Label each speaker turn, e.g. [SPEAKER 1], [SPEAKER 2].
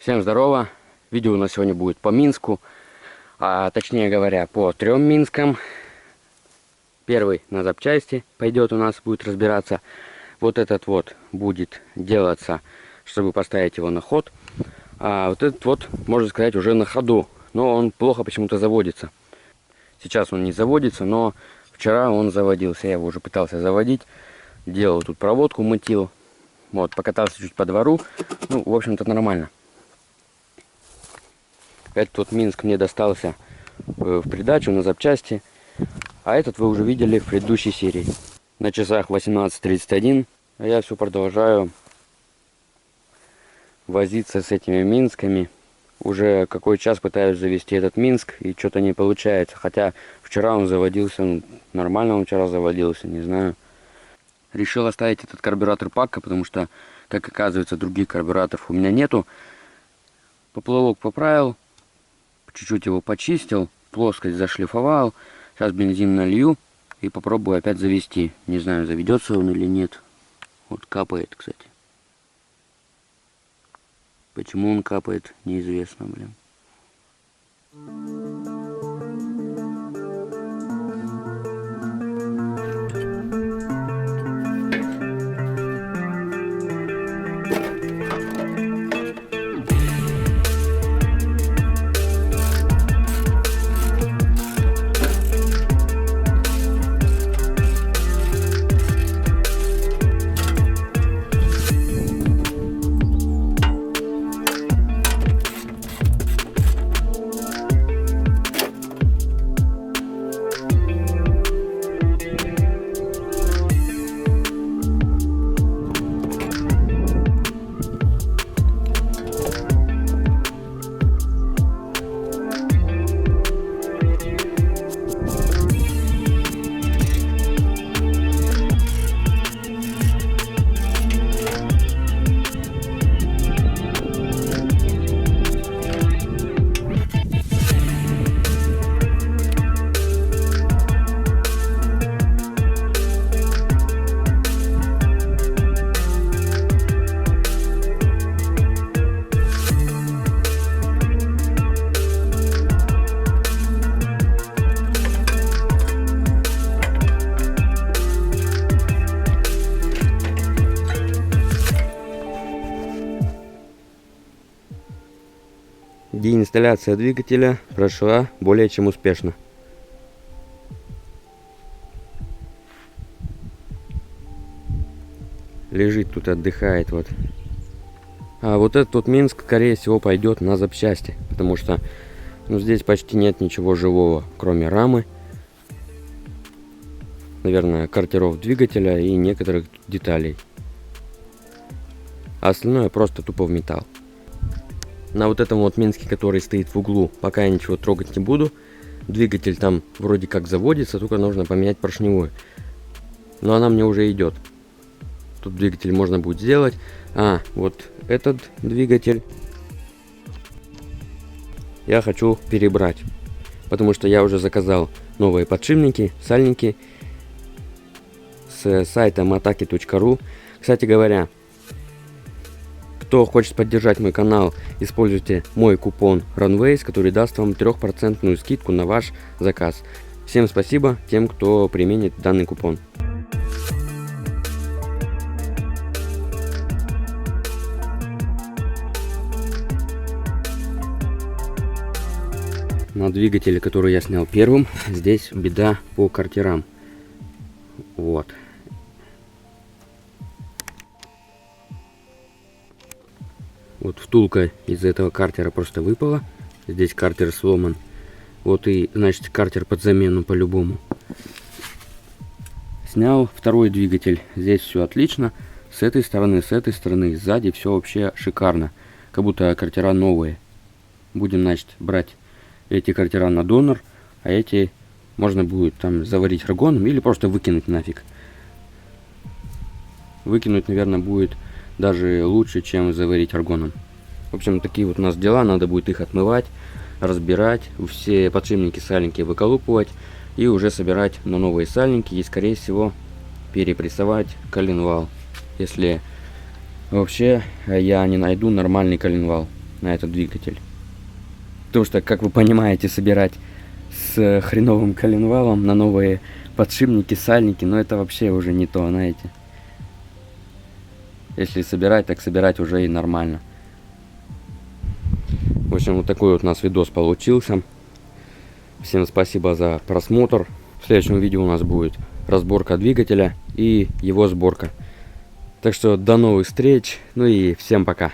[SPEAKER 1] Всем здорово! Видео у нас сегодня будет по Минску, а точнее говоря по 3 Минскам. Первый на запчасти пойдет у нас, будет разбираться. Вот этот вот будет делаться, чтобы поставить его на ход. А вот этот вот, можно сказать, уже на ходу, но он плохо почему-то заводится. Сейчас он не заводится, но вчера он заводился. Я его уже пытался заводить, делал тут проводку, мутил. Вот, покатался чуть по двору. Ну, в общем-то, нормально. Этот вот Минск мне достался в придачу на запчасти. А этот вы уже видели в предыдущей серии. На часах 18:31. А я все продолжаю возиться с этими Минсками. Уже какой час пытаюсь завести этот Минск, и что-то не получается. Хотя вчера он заводился, нормально он вчера заводился, не знаю. Решил оставить этот карбюратор пака, потому что, как оказывается, других карбюраторов у меня нету. Поплавок поправил, чуть-чуть его почистил, плоскость зашлифовал. Сейчас бензин налью и попробую опять завести. Не знаю, заведется он или нет. Вот капает, кстати. Почему он капает, неизвестно, блин. Деинсталляция двигателя прошла более чем успешно. Лежит тут, отдыхает вот. А вот этот вот Минск, скорее всего, пойдет на запчасти, потому что здесь почти нет ничего живого, кроме рамы, наверное, картеров двигателя и некоторых деталей. А остальное просто тупо в металл. На вот этом вот Минске, который стоит в углу, пока я ничего трогать не буду. Двигатель там вроде как заводится, только нужно поменять поршневую. Но она мне уже идет. Тут двигатель можно будет сделать. А, вот этот двигатель я хочу перебрать. Потому что я уже заказал новые подшипники, сальники с сайта motaki.ru. Кстати говоря, кто хочет поддержать мой канал, используйте мой купон Runways, который даст вам 3% скидку на ваш заказ. Всем спасибо тем, кто применит данный купон. На двигателе, который я снял первым, здесь беда по картерам. Вот. Вот втулка из этого картера просто выпала. Здесь картер сломан. Вот и, значит, картер под замену по-любому. Снял второй двигатель. Здесь все отлично. С этой стороны, сзади все вообще шикарно. Как будто картера новые. Будем, значит, брать эти картера на донор. А эти можно будет там заварить аргоном или просто выкинуть нафиг. Выкинуть, наверное, будет даже лучше, чем заварить аргоном. В общем, такие вот у нас дела. Надо будет их отмывать, разбирать, все подшипники, сальники выколупывать и уже собирать на новые сальники и, скорее всего, перепрессовать коленвал, если вообще я не найду нормальный коленвал. на этот двигатель. Потому что, как вы понимаете, собирать с хреновым коленвалом на новые подшипники, сальники, но это вообще уже не то, знаете. Если собирать, так собирать уже и нормально. В общем, вот такой вот у нас видос получился. Всем спасибо за просмотр. В следующем видео у нас будет разборка двигателя и его сборка. Так что до новых встреч. Ну и всем пока.